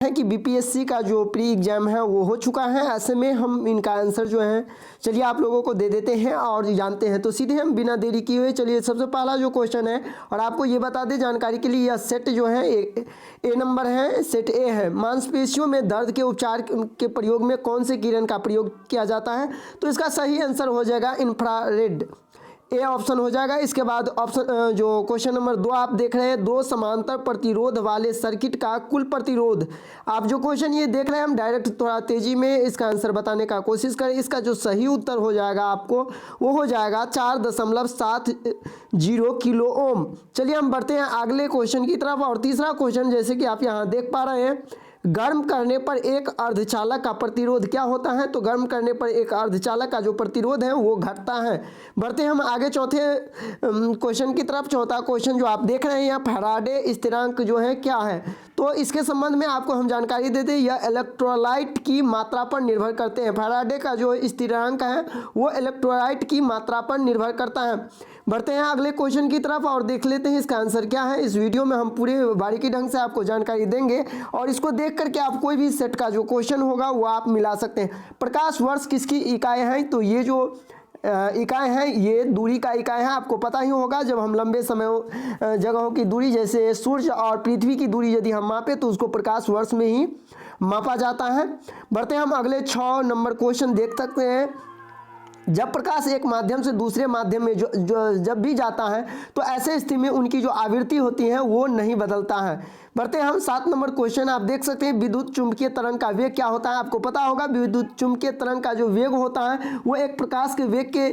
है कि बीपीएससी का जो प्री एग्जाम है वो हो चुका है। ऐसे में हम इनका आंसर जो है चलिए आप लोगों को दे देते हैं और जानते हैं। तो सीधे हम बिना देरी किए हुए चलिए सबसे पहला जो क्वेश्चन है, और आपको ये बता दें जानकारी के लिए, यह सेट जो है ए नंबर है, सेट ए है। मांसपेशियों में दर्द के उपचार के प्रयोग में कौन से किरण का प्रयोग किया जाता है? तो इसका सही आंसर हो जाएगा इंफ्रारेड, ए ऑप्शन हो जाएगा। इसके बाद ऑप्शन जो क्वेश्चन नंबर 2 आप देख रहे हैं, दो समांतर प्रतिरोध वाले सर्किट का कुल प्रतिरोध। आप जो क्वेश्चन ये देख रहे हैं, हम डायरेक्ट थोड़ा तेजी में इसका आंसर बताने का कोशिश करें। इसका जो सही उत्तर हो जाएगा आपको वो हो जाएगा 4.70 किलो ओम। चलिए हम बढ़ते हैं अगले क्वेश्चन की तरफ। और तीसरा क्वेश्चन जैसे कि आप यहाँ देख पा रहे हैं, गर्म करने पर एक अर्धचालक का प्रतिरोध क्या होता है? तो गर्म करने पर एक अर्धचालक का जो प्रतिरोध है वो घटता है। बढ़ते हम आगे चौथे क्वेश्चन की तरफ। चौथा क्वेश्चन जो आप देख रहे हैं यहाँ, फैराडे स्थिरांक जो है क्या है? तो इसके संबंध में आपको हम जानकारी दे दें, यह इलेक्ट्रोलाइट की मात्रा पर निर्भर करते हैं। फैराडे का जो स्थिरांक है वो इलेक्ट्रोलाइट की मात्रा पर निर्भर करता है। बढ़ते हैं अगले क्वेश्चन की तरफ और देख लेते हैं इसका आंसर क्या है। इस वीडियो में हम पूरे बारीकी ढंग से आपको जानकारी देंगे और इसको देख करके आप कोई भी सेट का जो क्वेश्चन होगा वो आप मिला सकते हैं। प्रकाश वर्ष किसकी इकाई है? तो ये जो इकाई है ये दूरी का इकाई है। आपको पता ही होगा, जब हम लंबे समय जगहों की दूरी जैसे सूर्य और पृथ्वी की दूरी यदि हम मापे तो उसको प्रकाश वर्ष में ही मापा जाता है। बढ़ते हम अगले 6 नंबर क्वेश्चन देख सकते हैं। जब प्रकाश एक माध्यम से दूसरे माध्यम में जब भी जाता है तो ऐसे स्थिति में उनकी जो आवृत्ति होती है वो नहीं बदलता है। बढ़ते हैं हम 7 नंबर क्वेश्चन। आप देख सकते हैं विद्युत चुंबकीय तरंग का वेग क्या होता है? आपको पता होगा विद्युत चुंबकीय तरंग का जो वेग होता है वो एक प्रकाश के वेग के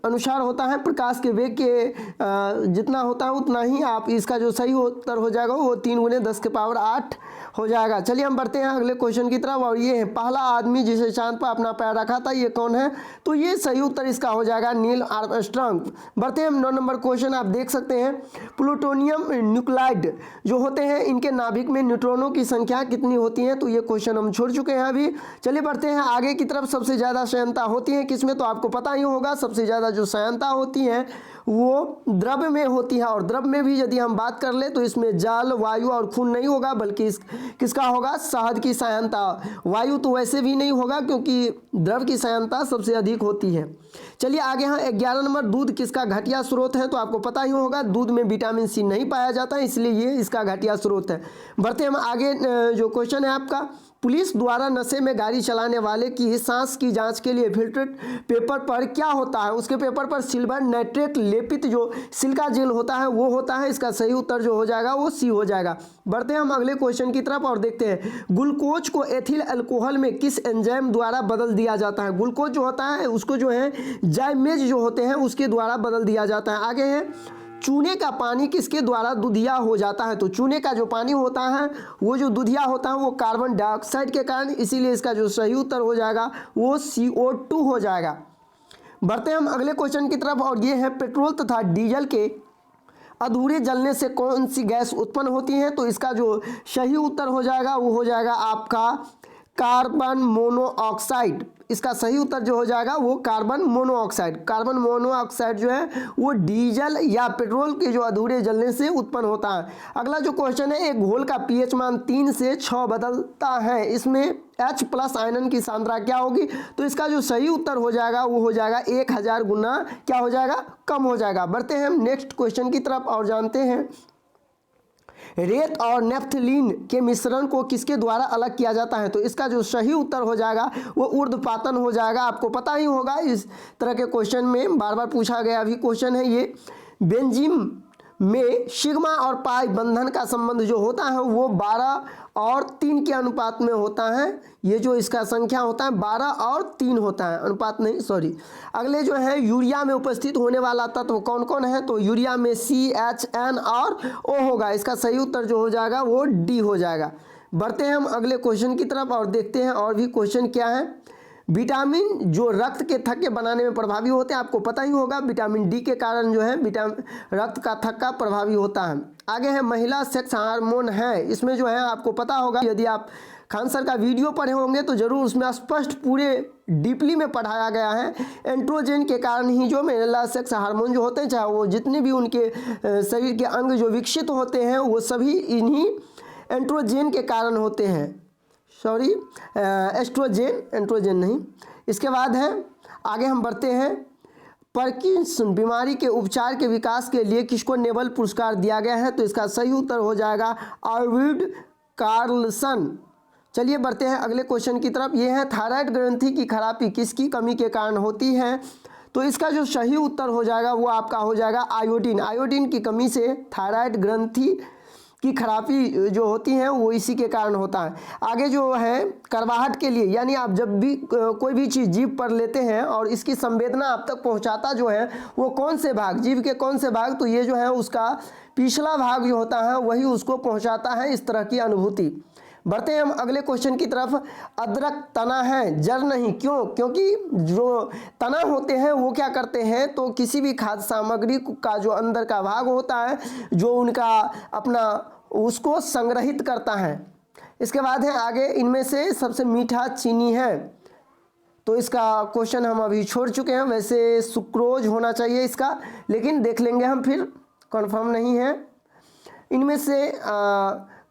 अनुसार होता है। प्रकाश के वेग के जितना होता है उतना ही आप, इसका जो सही उत्तर हो जाएगा वो 3 × 10⁸ हो जाएगा। चलिए हम बढ़ते हैं अगले क्वेश्चन की तरफ। और ये है, पहला आदमी जिसे चांद पर अपना पैर रखा था ये कौन है? तो ये सही उत्तर इसका हो जाएगा नील आर्मस्ट्रांग। बढ़ते हैं हम 9 नंबर क्वेश्चन। आप देख सकते हैं प्लूटोनियम न्यूक्लाइड जो होते हैं इनके नाभिक में न्यूट्रॉनों की संख्या कितनी होती है? तो ये क्वेश्चन हम छोड़ चुके हैं अभी। चलिए बढ़ते हैं आगे की तरफ। सबसे ज़्यादा श्यानता होती है किसमें? तो आपको पता ही होगा सबसे ज़्यादा जो श्यानता होती है वो द्रव में होती है। और द्रव में भी यदि हम बात कर ले तो इसमें जल, वायु और खून नहीं होगा, बल्कि किसका होगा? शहद की श्यानता। वायु तो वैसे भी नहीं होगा क्योंकि द्रव की श्यानता सबसे अधिक होती है। चलिए आगे यहाँ 11 नंबर, दूध किसका घटिया स्रोत है? तो आपको पता ही होगा दूध में विटामिन सी नहीं पाया जाता है, इसलिए ये इसका घटिया स्रोत है। बढ़ते हम आगे जो क्वेश्चन है आपका, पुलिस द्वारा नशे में गाड़ी चलाने वाले की सांस की जांच के लिए फिल्टर्ड पेपर पर क्या होता है? उसके पेपर पर सिल्वर नाइट्रेट लेपित जो सिलिका जेल होता है वो होता है। इसका सही उत्तर जो हो जाएगा वो सी हो जाएगा। बढ़ते हैं हम अगले क्वेश्चन की तरफ और देखते हैं, ग्लूकोज को एथिल अल्कोहल में किस एंजाइम द्वारा बदल दिया जाता है? ग्लूकोज जो होता है उसको जो है जाइमेज जो होते हैं उसके द्वारा बदल दिया जाता है। आगे है, चूने का पानी किसके द्वारा दुधिया हो जाता है? तो चूने का जो पानी होता है वो जो दुधिया होता है वो कार्बन डाइऑक्साइड के कारण, इसीलिए इसका जो सही उत्तर हो जाएगा वो CO2 हो जाएगा। बढ़ते हम अगले क्वेश्चन की तरफ और ये है, पेट्रोल तथा डीजल के अधूरे जलने से कौन सी गैस उत्पन्न होती है? तो इसका जो सही उत्तर हो जाएगा वो हो जाएगा आपका कार्बन मोनोऑक्साइड। इसका सही उत्तर जो हो जाएगा वो कार्बन मोनोऑक्साइड। कार्बन मोनोऑक्साइड जो है वो डीजल या पेट्रोल के जो अधूरे जलने से उत्पन्न होता है। अगला जो क्वेश्चन है, एक घोल का पीएच मान 3 से 6 बदलता है, इसमें H+ आयनन की सांद्रता क्या होगी? तो इसका जो सही उत्तर हो जाएगा वो हो जाएगा 1000 गुना क्या हो जाएगा? कम हो जाएगा। बढ़ते हैं हम नेक्स्ट क्वेश्चन की तरफ और जानते हैं, रेत और नेफ्थलीन के मिश्रण को किसके द्वारा अलग किया जाता है? तो इसका जो सही उत्तर हो जाएगा वो ऊर्ध्वपातन हो जाएगा। आपको पता ही होगा इस तरह के क्वेश्चन में बार बार पूछा गया भी क्वेश्चन है ये। बेंजीन में सिग्मा और पाई बंधन का संबंध जो होता है वो 12 और 3 के अनुपात में होता है। ये जो इसका संख्या होता है 12 और 3 होता है, अनुपात नहीं, सॉरी। अगले जो है, यूरिया में उपस्थित होने वाला तत्व कौन कौन है? तो यूरिया में CHN और O होगा। इसका सही उत्तर जो हो जाएगा वो D हो जाएगा। बढ़ते हैं हम अगले क्वेश्चन की तरफ और देखते हैं और भी क्वेश्चन क्या है। विटामिन जो रक्त के थक्के बनाने में प्रभावी होते हैं, आपको पता ही होगा विटामिन डी के कारण जो है रक्त का थक्का प्रभावी होता है। आगे है, महिला सेक्स हार्मोन है, इसमें जो है आपको पता होगा, यदि आप खान सर का वीडियो पढ़े होंगे तो जरूर उसमें स्पष्ट पूरे डीपली में पढ़ाया गया है। एंड्रोजन के कारण ही जो महिला सेक्स हार्मोन जो होते हैं, चाहे वो जितने भी उनके शरीर के अंग जो विकसित होते हैं वो सभी इन्हीं एंड्रोजन के कारण होते हैं, सॉरी एस्ट्रोजन नहीं। इसके बाद है आगे हम बढ़ते हैं, पार्किंसन बीमारी के उपचार के विकास के लिए किसको नोबेल पुरस्कार दिया गया है? तो इसका सही उत्तर हो जाएगा आर्विड कार्लसन। चलिए बढ़ते हैं अगले क्वेश्चन की तरफ। ये है थायराइड ग्रंथि की खराबी किसकी कमी के कारण होती है? तो इसका जो सही उत्तर हो जाएगा वो आपका हो जाएगा आयोडीन। आयोडीन की कमी से थायराइड ग्रंथि की खराबी जो होती है वो इसी के कारण होता है। आगे जो है करवाहट के लिए, यानी आप जब भी कोई भी चीज़ जीभ पर लेते हैं और इसकी संवेदना आप तक पहुंचाता जो है वो कौन से भाग, जीभ के कौन से भाग? तो ये जो है उसका पिछला भाग जो होता है वही उसको पहुंचाता है इस तरह की अनुभूति। बढ़ते हैं हम अगले क्वेश्चन की तरफ। अदरक तना है जड़ नहीं, क्यों? क्योंकि जो तना होते हैं वो क्या करते हैं, तो किसी भी खाद्य सामग्री का जो अंदर का भाग होता है जो उनका अपना उसको संग्रहित करता है। इसके बाद है आगे, इनमें से सबसे मीठा चीनी है। तो इसका क्वेश्चन हम अभी छोड़ चुके हैं, वैसे सुक्रोज होना चाहिए इसका, लेकिन देख लेंगे हम, फिर कंफर्म नहीं है। इनमें से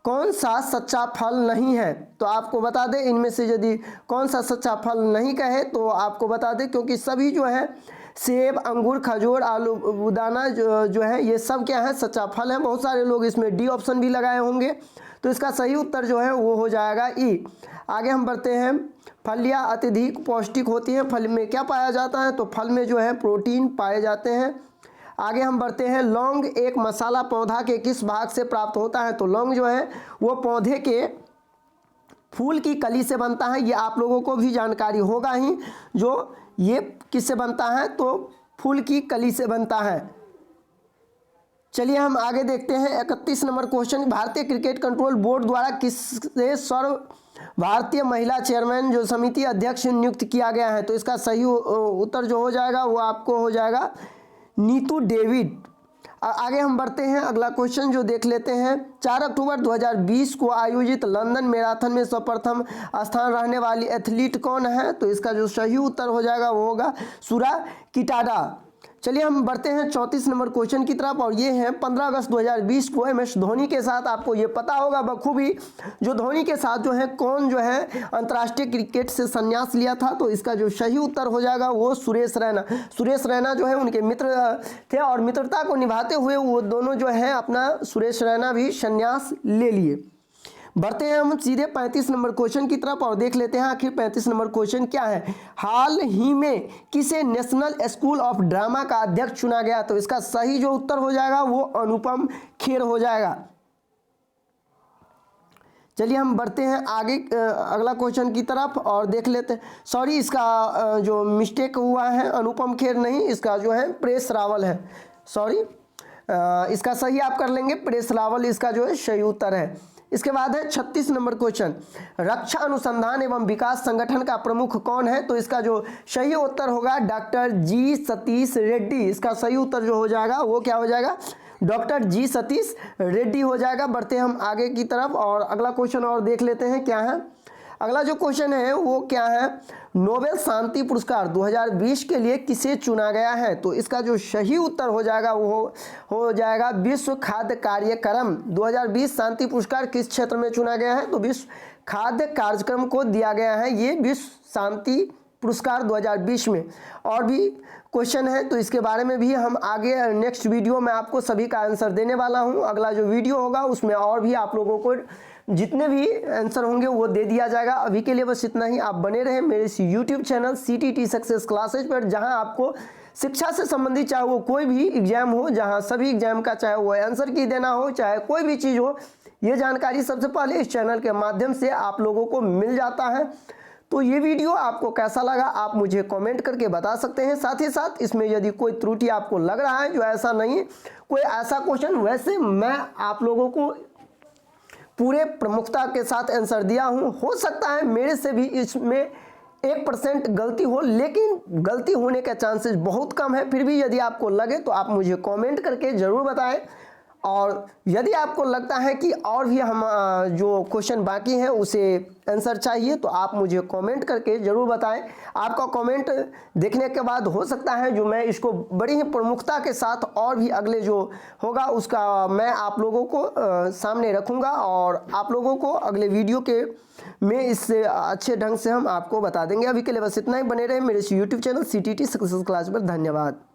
कौन सा सच्चा फल नहीं है? तो आपको बता दें, इनमें से यदि कौन सा सच्चा फल नहीं कहे तो आपको बता दें, क्योंकि सभी जो है सेब, अंगूर, खजूर, आलू बुदाना जो है ये सब क्या है, सच्चा फल है। बहुत सारे लोग इसमें डी ऑप्शन भी लगाए होंगे, तो इसका सही उत्तर जो है वो हो जाएगा ई। आगे हम बढ़ते हैं, फलियां अत्यधिक पौष्टिक होती हैं। फल में क्या पाया जाता है? तो फल में जो है प्रोटीन पाए जाते हैं। आगे हम बढ़ते हैं, लौंग एक मसाला पौधा के किस भाग से प्राप्त होता है? तो लौंग जो है वो पौधे के फूल की कली से बनता है। ये आप लोगों को भी जानकारी होगा ही, जो ये किससे बनता है? तो फूल की कली से बनता है। चलिए हम आगे देखते हैं 31 नंबर क्वेश्चन। भारतीय क्रिकेट कंट्रोल बोर्ड द्वारा किससे सर्व भारतीय महिला चेयरमैन जो समिति अध्यक्ष नियुक्त किया गया है? तो इसका सही उत्तर जो हो जाएगा वो आपको हो जाएगा नीतू डेविड। आगे हम बढ़ते हैं, अगला क्वेश्चन जो देख लेते हैं। 4 अक्टूबर 2020 को आयोजित लंदन मैराथन में सर्वप्रथम स्थान रहने वाली एथलीट कौन है? तो इसका जो सही उत्तर हो जाएगा वो होगा सुरा किटाडा। चलिए हम बढ़ते हैं 34 नंबर क्वेश्चन की तरफ, और ये है 15 अगस्त 2020 को MS धोनी के साथ, आपको ये पता होगा बखूबी, जो धोनी के साथ जो है कौन जो है अंतर्राष्ट्रीय क्रिकेट से संन्यास लिया था? तो इसका जो सही उत्तर हो जाएगा वो सुरेश रैना। सुरेश रैना जो है उनके मित्र थे और मित्रता को निभाते हुए वो दोनों जो है अपना सुरेश रैना भी संन्यास ले लिए। बढ़ते हैं हम सीधे 35 नंबर क्वेश्चन की तरफ और देख लेते हैं आखिर 35 नंबर क्वेश्चन क्या है। हाल ही में किसे नेशनल स्कूल ऑफ ड्रामा का अध्यक्ष चुना गया? तो इसका सही जो उत्तर हो जाएगा वो अनुपम खेर हो जाएगा। चलिए हम बढ़ते हैं आगे अगला क्वेश्चन की तरफ और देख लेते हैं। सॉरी, इसका जो मिस्टेक हुआ है अनुपम खेर नहीं, इसका जो है परेश रावल है। सॉरी, इसका सही आप कर लेंगे, परेश रावल इसका जो है सही उत्तर है। इसके बाद है 36 नंबर क्वेश्चन, रक्षा अनुसंधान एवं विकास संगठन का प्रमुख कौन है? तो इसका जो सही उत्तर होगा डॉक्टर जी सतीश रेड्डी। इसका सही उत्तर जो हो जाएगा वो क्या हो जाएगा? डॉक्टर जी सतीश रेड्डी हो जाएगा। बढ़ते हैं हम आगे की तरफ और अगला क्वेश्चन और देख लेते हैं क्या है। अगला जो क्वेश्चन है वो क्या है, नोबेल शांति पुरस्कार 2020 के लिए किसे चुना गया है? तो इसका जो सही उत्तर हो जाएगा वो हो जाएगा विश्व खाद्य कार्यक्रम 2020 शांति पुरस्कार किस क्षेत्र में चुना गया है? तो विश्व खाद्य कार्यक्रम को दिया गया है ये विश्व शांति पुरस्कार 2020 में। और भी क्वेश्चन है तो इसके बारे में भी हम आगे नेक्स्ट वीडियो में आपको सभी का आंसर देने वाला हूं। अगला जो वीडियो होगा उसमें और भी आप लोगों को जितने भी आंसर होंगे वो दे दिया जाएगा। अभी के लिए बस इतना ही। आप बने रहें मेरे इस YouTube channel CTT success classes पर, जहां आपको शिक्षा से संबंधित चाहे वो कोई भी एग्जाम हो, जहां सभी एग्जाम का चाहे वो आंसर की देना हो, चाहे कोई भी चीज़ हो, ये जानकारी सबसे पहले इस चैनल के माध्यम से आप लोगों को मिल जाता है। तो ये वीडियो आपको कैसा लगा आप मुझे कमेंट करके बता सकते हैं। साथ ही साथ इसमें यदि कोई त्रुटि आपको लग रहा है, जो ऐसा नहीं, कोई ऐसा क्वेश्चन, वैसे मैं आप लोगों को पूरे प्रमुखता के साथ आंसर दिया हूं। हो सकता है मेरे से भी इसमें 1% गलती हो, लेकिन गलती होने के चांसेस बहुत कम है। फिर भी यदि आपको लगे तो आप मुझे कमेंट करके ज़रूर बताएं। और यदि आपको लगता है कि और भी हम जो क्वेश्चन बाकी हैं उसे आंसर चाहिए तो आप मुझे कमेंट करके ज़रूर बताएं। आपका कमेंट देखने के बाद हो सकता है जो मैं इसको बड़ी ही प्रमुखता के साथ और भी अगले जो होगा उसका मैं आप लोगों को सामने रखूंगा और आप लोगों को अगले वीडियो के में इससे अच्छे ढंग से हम आपको बता देंगे। अभी के लिए बस इतना ही, बने रहे मेरे YouTube channel CTT success class पर। धन्यवाद।